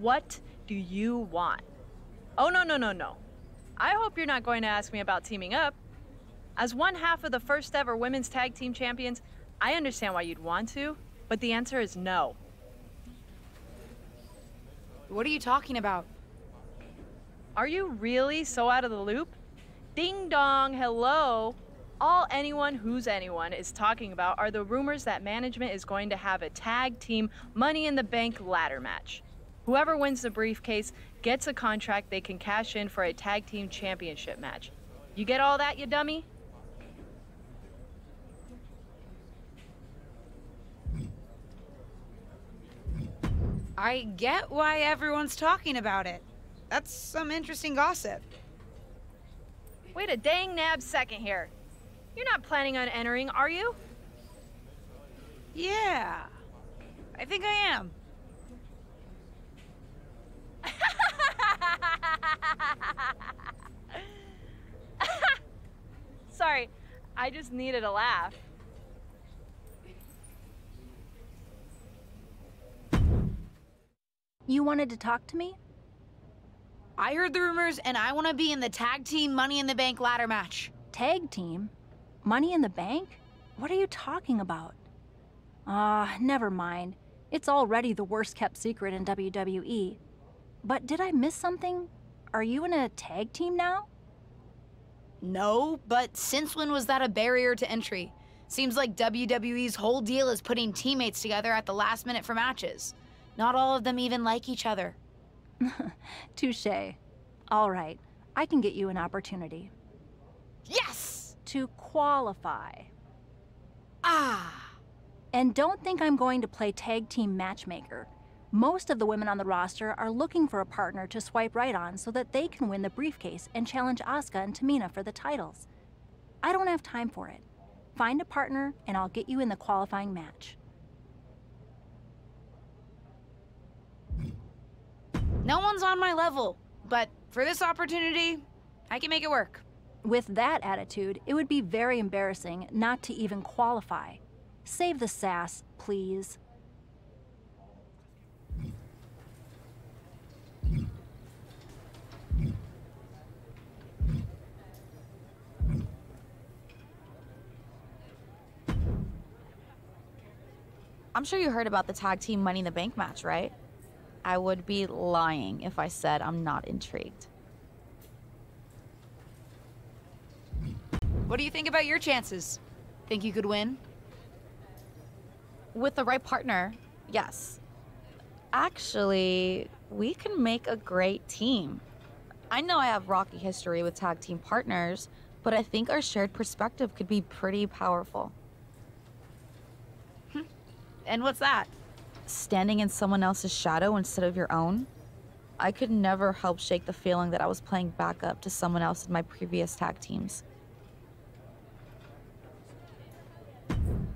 What do you want? Oh, no, no, no, no. I hope you're not going to ask me about teaming up. As one half of the first ever women's tag team champions, I understand why you'd want to, but the answer is no. What are you talking about? Are you really so out of the loop? Ding dong, hello. All anyone who's anyone is talking about are the rumors that management is going to have a tag team Money in the Bank ladder match. Whoever wins the briefcase gets a contract they can cash in for a tag team championship match. You get all that, you dummy? I get why everyone's talking about it. That's some interesting gossip. Wait a dang nab second here. You're not planning on entering, are you? Yeah, I think I am. Sorry, I just needed a laugh. You wanted to talk to me? I heard the rumors and I want to be in the tag team Money in the Bank ladder match. Tag team? Money in the Bank? What are you talking about? Never mind. It's already the worst kept secret in WWE. But did I miss something? Are you in a tag team now? No, but since when was that a barrier to entry? Seems like WWE's whole deal is putting teammates together at the last minute for matches. Not all of them even like each other. Touché. All right, I can get you an opportunity. Yes! To qualify. Ah! And don't think I'm going to play tag team matchmaker. Most of the women on the roster are looking for a partner to swipe right on so that they can win the briefcase and challenge Asuka and Tamina for the titles. I don't have time for it. Find a partner and I'll get you in the qualifying match. No one's on my level, but for this opportunity, I can make it work. With that attitude, it would be very embarrassing not to even qualify. Save the sass, please. I'm sure you heard about the tag team Money in the Bank match, right? I would be lying if I said I'm not intrigued. What do you think about your chances? Think you could win? With the right partner, yes. Actually, we can make a great team. I know I have rocky history with tag team partners, but I think our shared perspective could be pretty powerful. And what's that? Standing in someone else's shadow instead of your own. I could never help shake the feeling that I was playing backup to someone else in my previous tag teams.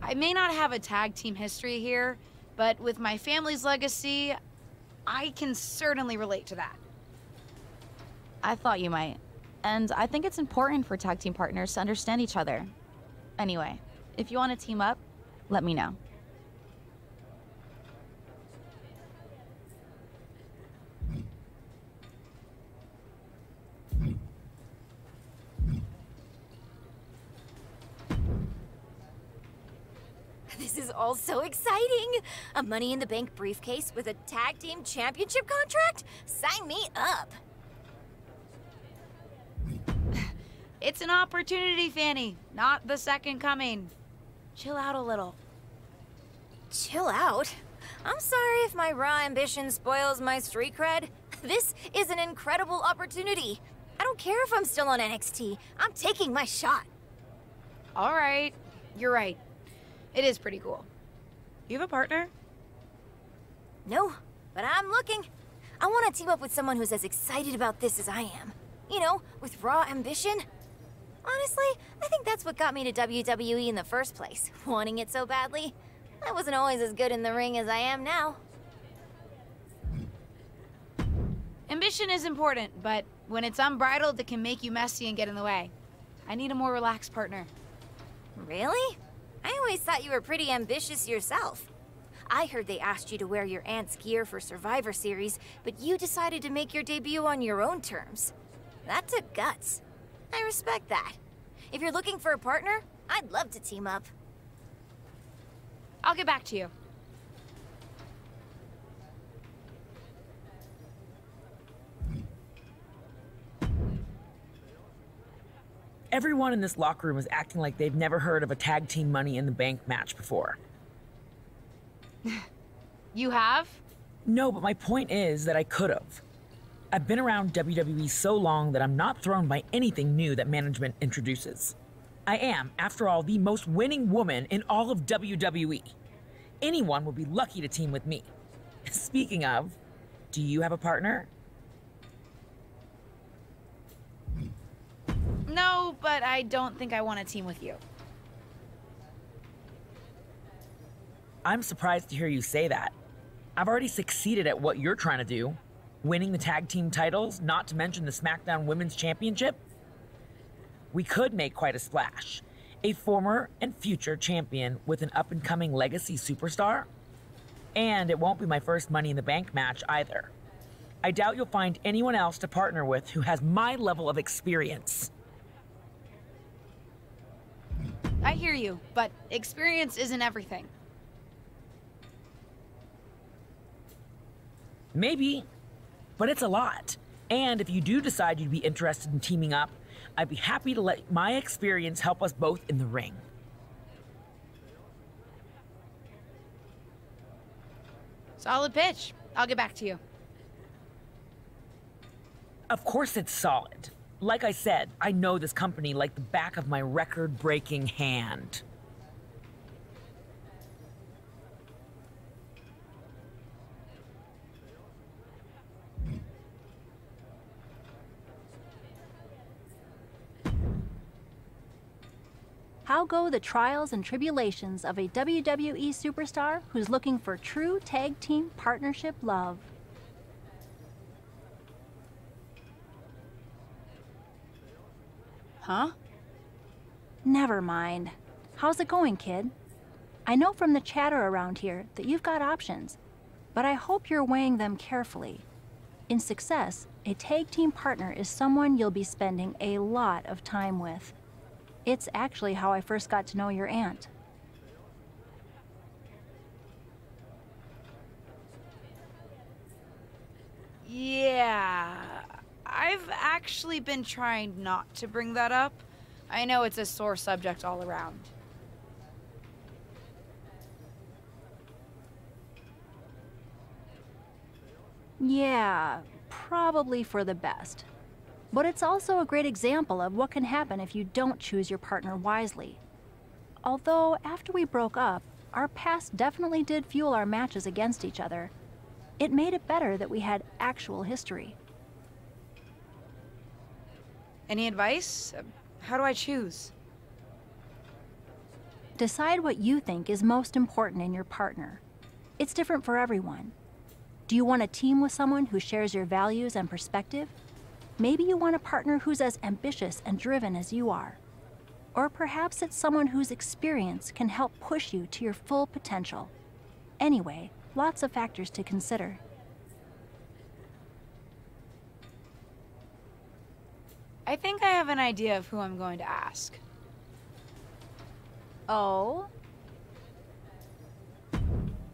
I may not have a tag team history here, but with my family's legacy, I can certainly relate to that. I thought you might. And I think it's important for tag team partners to understand each other. Anyway, if you want to team up, let me know. This is all so exciting! A Money in the Bank briefcase with a tag team championship contract? Sign me up! It's an opportunity, Fanny, not the second coming. Chill out a little. Chill out? I'm sorry if my raw ambition spoils my street cred. This is an incredible opportunity. I don't care if I'm still on NXT. I'm taking my shot. All right, you're right. It is pretty cool. You have a partner? No, but I'm looking. I want to team up with someone who's as excited about this as I am. You know, with raw ambition. Honestly, I think that's what got me to WWE in the first place, wanting it so badly. I wasn't always as good in the ring as I am now. Ambition is important, but when it's unbridled, it can make you messy and get in the way. I need a more relaxed partner. Really? I always thought you were pretty ambitious yourself. I heard they asked you to wear your aunt's gear for Survivor Series, but you decided to make your debut on your own terms. That took guts. I respect that. If you're looking for a partner, I'd love to team up. I'll get back to you. Everyone in this locker room is acting like they've never heard of a tag team Money in the Bank match before. You have? No, but my point is that I could have. I've been around WWE so long that I'm not thrown by anything new that management introduces. I am, after all, the most winning woman in all of WWE. Anyone would be lucky to team with me. Speaking of, do you have a partner? No, but I don't think I want to team with you. I'm surprised to hear you say that. I've already succeeded at what you're trying to do. Winning the tag team titles, not to mention the SmackDown Women's Championship. We could make quite a splash. A former and future champion with an up-and-coming legacy superstar. And it won't be my first Money in the Bank match either. I doubt you'll find anyone else to partner with who has my level of experience. I hear you, but experience isn't everything. Maybe, but it's a lot. And if you do decide you'd be interested in teaming up, I'd be happy to let my experience help us both in the ring. Solid pitch. I'll get back to you. Of course it's solid. Like I said, I know this company like the back of my record-breaking hand. How go the trials and tribulations of a WWE superstar who's looking for true tag team partnership love? Huh? Never mind. How's it going, kid? I know from the chatter around here that you've got options, but I hope you're weighing them carefully. In success, a tag team partner is someone you'll be spending a lot of time with. It's actually how I first got to know your aunt. Yeah, I've actually been trying not to bring that up. I know it's a sore subject all around. Yeah, probably for the best. But it's also a great example of what can happen if you don't choose your partner wisely. Although, after we broke up, our past definitely did fuel our matches against each other. It made it better that we had actual history. Any advice? How do I choose? Decide what you think is most important in your partner. It's different for everyone. Do you want a team with someone who shares your values and perspective? Maybe you want a partner who's as ambitious and driven as you are. Or perhaps it's someone whose experience can help push you to your full potential. Anyway, lots of factors to consider. I think I have an idea of who I'm going to ask. Oh?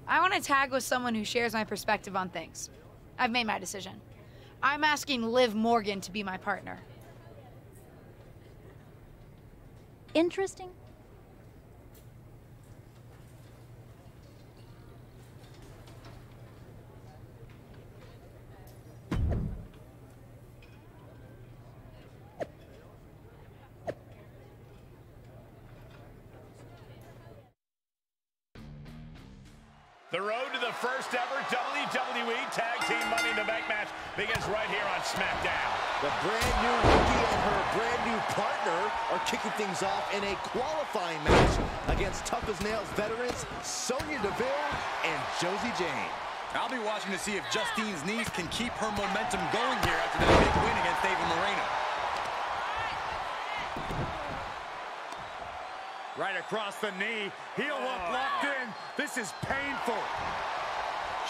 I want to tag with someone who shares my perspective on things. I've made my decision. I'm asking Liv Morgan to be my partner. Interesting. The road to the first ever WWE Tag Team Money in the Bank match begins right here on SmackDown. The brand new rookie and her brand new partner are kicking things off in a qualifying match against tough as nails veterans Sonya Deville and Josie Jane. I'll be watching to see if Justine's knees can keep her momentum going here after that big win against Ava Moreno. Right across the knee. Heel hook locked in. This is painful.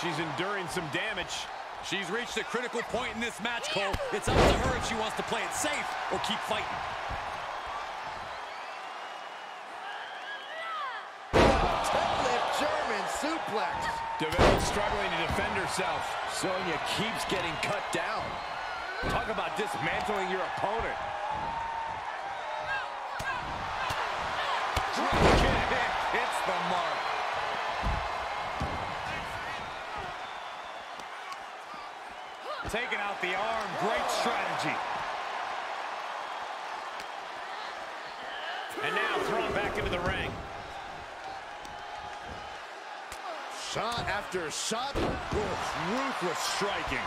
she's enduring some damage. She's reached a critical point in this match, Cole. It's up to her if she wants to play it safe or keep fighting. Deadlift German suplex. Deville struggling to defend herself. Sonya keeps getting cut down. Talk about dismantling your opponent. Drop kick hits the mark. Taking out the arm, great strategy. And now thrown back into the ring. Shot after shot. Ruthless striking.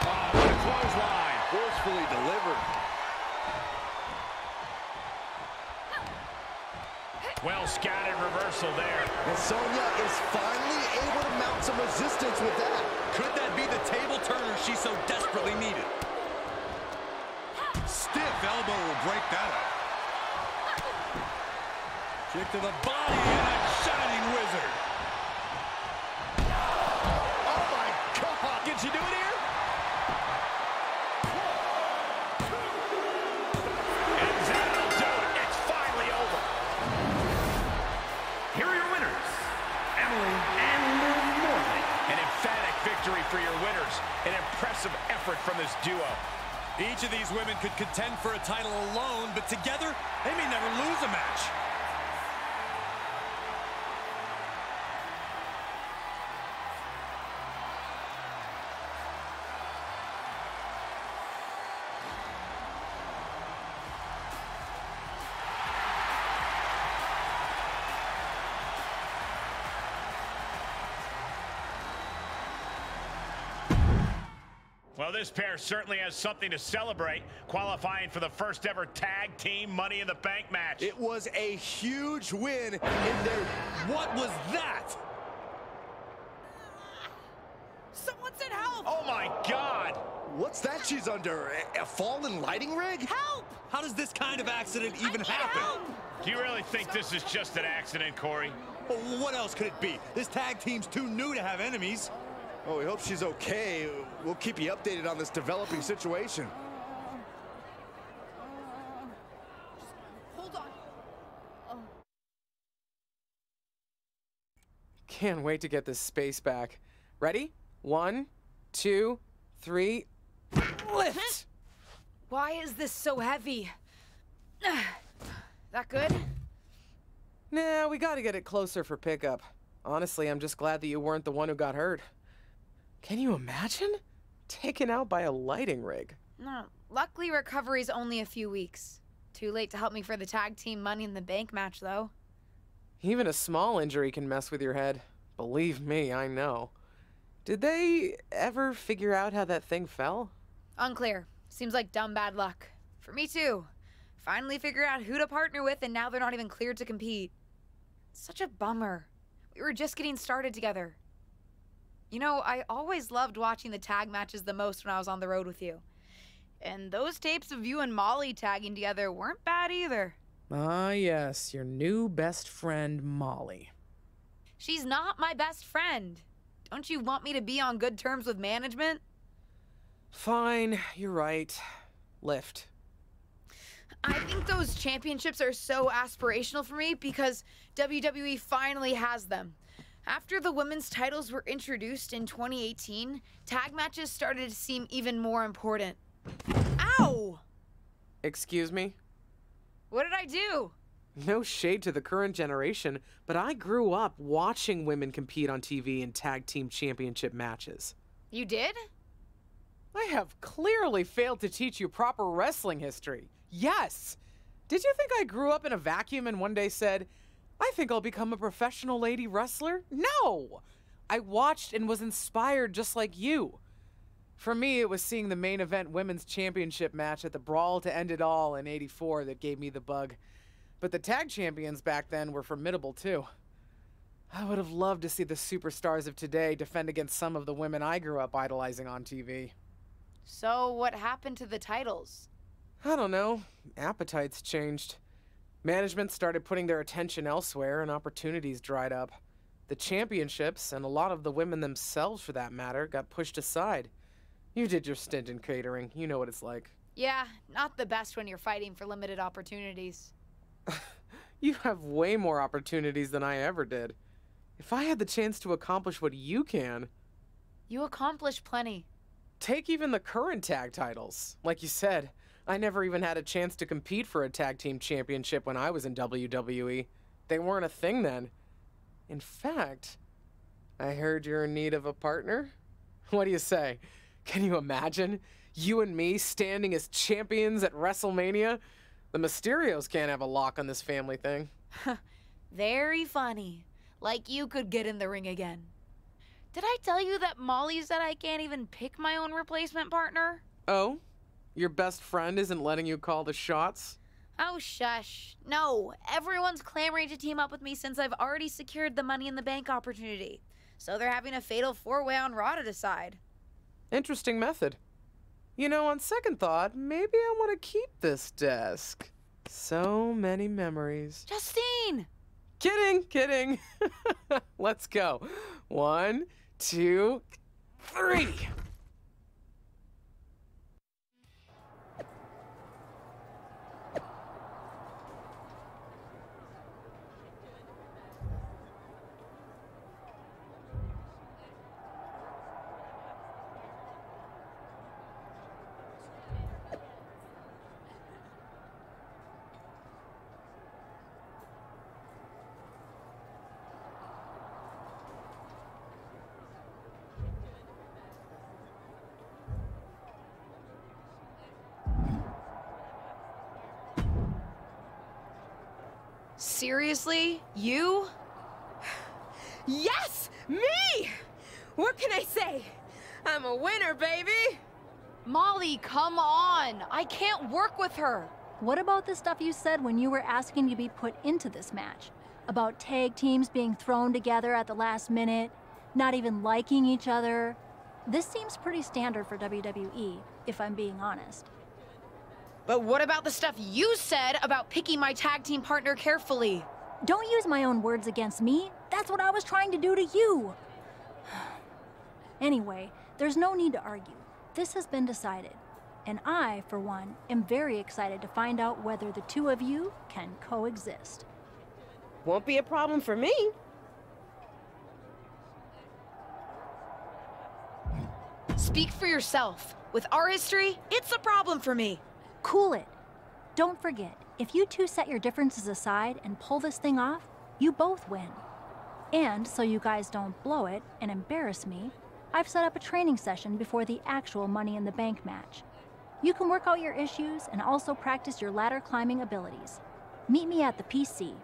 Oh, what a clothesline. Forcefully delivered. Well scattered reversal there. And Sonya is finally able to mount some resistance with that. Could that be the table turner she so desperately needed? Stiff elbow will break that up. Kick to the body and a shining wizard. Oh my God! Can she do it here? And that'll do it. It's finally over. Here are your winners, Emily and Morley. An emphatic victory for your winners. An impressive effort from this duo. Each of these women could contend for a title alone, but together, they may never lose a match. Well, this pair certainly has something to celebrate, qualifying for the first ever tag team Money in the Bank match. It was a huge win in their... What was that? Someone said help! Oh my God! What's that she's under? A fallen lighting rig? Help! How does this kind of accident even happen? Do you really think this is just an accident, Corey? Well, what else could it be? This tag team's too new to have enemies. Oh, we hope she's okay. We'll keep you updated on this developing situation. Hold on. Can't wait to get this space back. Ready? 1, 2, 3, lift! Why is this so heavy? That good? Nah, we gotta get it closer for pickup. Honestly, I'm just glad that you weren't the one who got hurt. Can you imagine? Taken out by a lighting rig. No, luckily recovery's only a few weeks. Too late to help me for the tag team Money in the Bank match, though. Even a small injury can mess with your head. Believe me, I know. Did they ever figure out how that thing fell? Unclear. Seems like dumb bad luck. For me, too. Finally figured out who to partner with, and now they're not even cleared to compete. Such a bummer. We were just getting started together. You know, I always loved watching the tag matches the most when I was on the road with you. And those tapes of you and Molly tagging together weren't bad either. Ah, yes, your new best friend, Molly. She's not my best friend. Don't you want me to be on good terms with management? Fine, you're right. Lift. I think those championships are so aspirational for me because WWE finally has them. After the women's titles were introduced in 2018, tag matches started to seem even more important. Ow! Excuse me? What did I do? No shade to the current generation, but I grew up watching women compete on TV in tag team championship matches. You did? I have clearly failed to teach you proper wrestling history. Yes! Did you think I grew up in a vacuum and one day said, I think I'll become a professional lady wrestler? No! I watched and was inspired just like you. For me, it was seeing the main event women's championship match at the Brawl to End It All in '84 that gave me the bug. But the tag champions back then were formidable too. I would have loved to see the superstars of today defend against some of the women I grew up idolizing on TV. So what happened to the titles? I don't know. Appetites changed. Management started putting their attention elsewhere and opportunities dried up. The championships, and a lot of the women themselves for that matter, got pushed aside. You did your stint in catering. You know what it's like. Yeah, not the best when you're fighting for limited opportunities. You have way more opportunities than I ever did. If I had the chance to accomplish what you can... You accomplished plenty. Take even the current tag titles. Like you said, I never even had a chance to compete for a tag team championship when I was in WWE. They weren't a thing then. In fact, I heard you're in need of a partner? What do you say? Can you imagine? You and me standing as champions at WrestleMania? The Mysterios can't have a lock on this family thing. Very funny. Like you could get in the ring again. Did I tell you that Molly said I can't even pick my own replacement partner? Oh? Your best friend isn't letting you call the shots? Oh, shush. No, everyone's clamoring to team up with me since I've already secured the Money in the Bank opportunity. So they're having a fatal four-way on Raw to decide. Interesting method. You know, on second thought, maybe I want to keep this desk. So many memories. Justine! Kidding. Let's go. 1, 2, 3. Seriously? You? Yes! Me! What can I say? I'm a winner, baby! Molly, come on! I can't work with her! What about the stuff you said when you were asking to be put into this match? About tag teams being thrown together at the last minute, not even liking each other? This seems pretty standard for WWE, if I'm being honest. But what about the stuff you said about picking my tag team partner carefully? Don't use my own words against me. That's what I was trying to do to you. Anyway, there's no need to argue. This has been decided. And I, for one, am very excited to find out whether the two of you can coexist. Won't be a problem for me. Speak for yourself. With our history, it's a problem for me. Cool it. Don't forget, if you two set your differences aside and pull this thing off, you both win. And so you guys don't blow it and embarrass me, I've set up a training session before the actual Money in the Bank match. You can work out your issues and also practice your ladder climbing abilities. Meet me at the PC.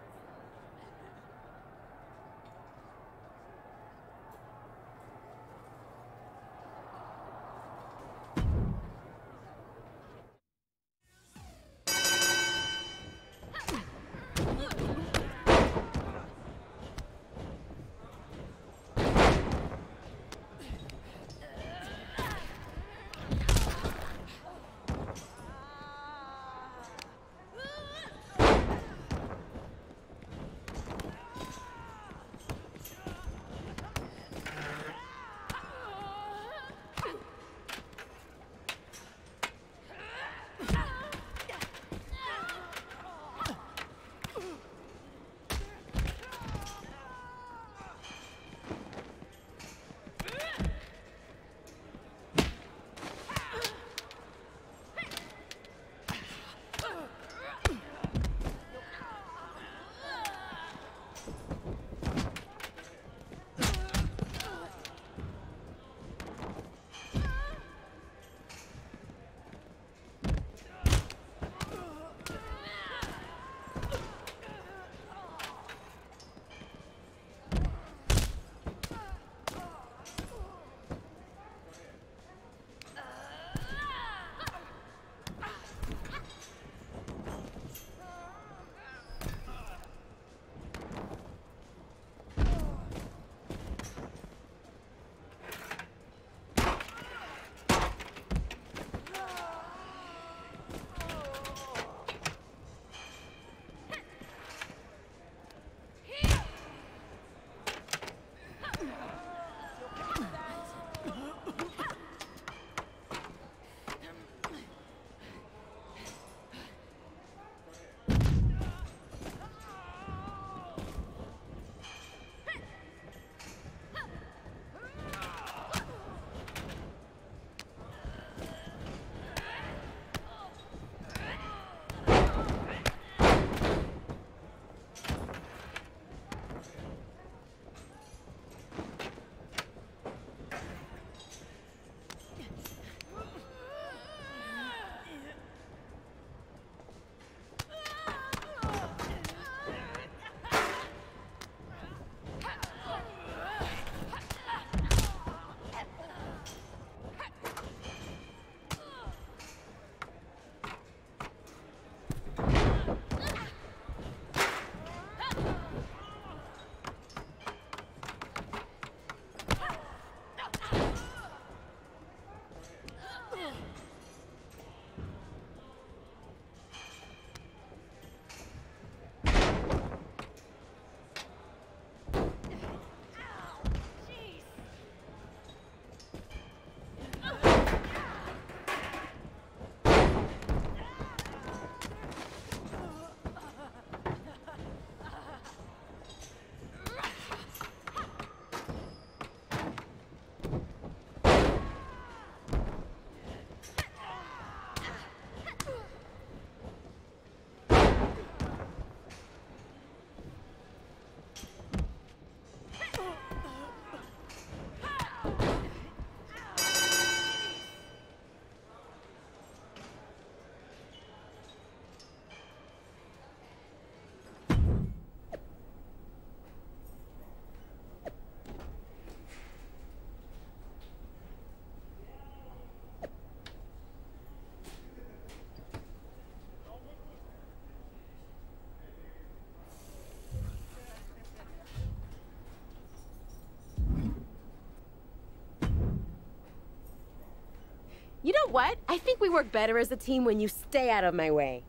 what? I think we work better as a team when you stay out of my way.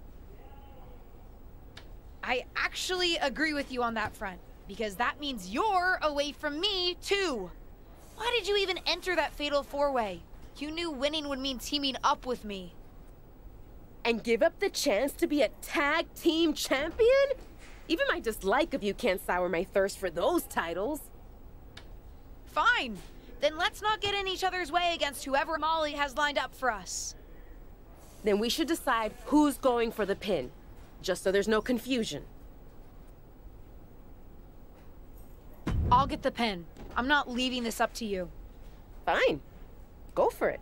I actually agree with you on that front, because that means you're away from me, too. Why did you even enter that fatal four-way? You knew winning would mean teaming up with me. And give up the chance to be a tag team champion? Even my dislike of you can't sour my thirst for those titles. Fine. Then let's not get in each other's way against whoever Molly has lined up for us. Then we should decide who's going for the pin, just so there's no confusion. I'll get the pin. I'm not leaving this up to you. Fine. Go for it.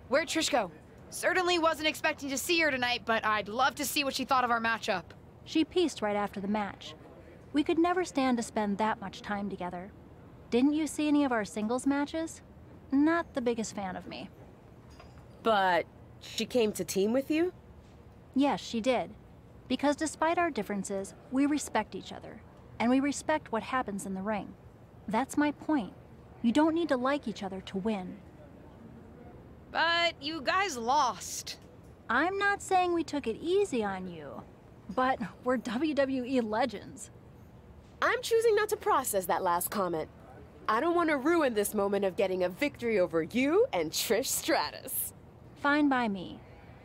Where'd Trish go? Certainly wasn't expecting to see her tonight, but I'd love to see what she thought of our matchup. She pieced right after the match. We could never stand to spend that much time together. Didn't you see any of our singles matches? Not the biggest fan of me. But she came to team with you? Yes, she did. Because despite our differences, we respect each other. And we respect what happens in the ring. That's my point. You don't need to like each other to win. But you guys lost. I'm not saying we took it easy on you, but we're WWE legends. I'm choosing not to process that last comment. I don't want to ruin this moment of getting a victory over you and Trish Stratus. Fine by me,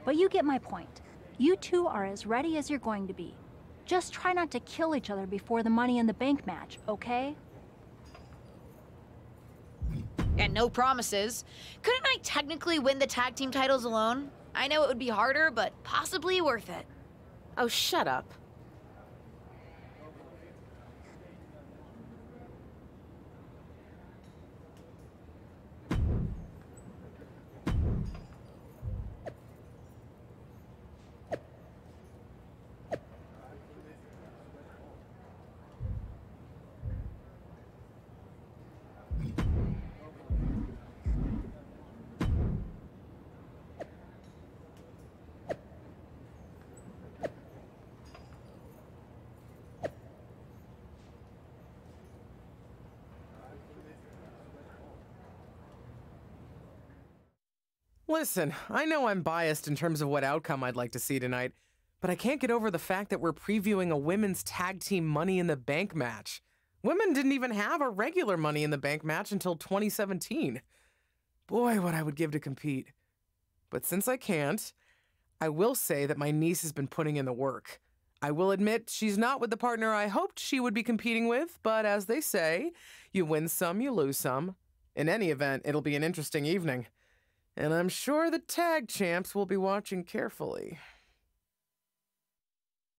but you get my point. You two are as ready as you're going to be. Just try not to kill each other before the Money in the Bank match, okay? And no promises. Couldn't I technically win the tag team titles alone? I know it would be harder, but possibly worth it. Oh, shut up. Listen, I know I'm biased in terms of what outcome I'd like to see tonight, but I can't get over the fact that we're previewing a women's tag team Money in the Bank match. Women didn't even have a regular Money in the Bank match until 2017. Boy, what I would give to compete. But since I can't, I will say that my niece has been putting in the work. I will admit she's not with the partner I hoped she would be competing with, but as they say, you win some, you lose some. In any event, it'll be an interesting evening. And I'm sure the tag champs will be watching carefully.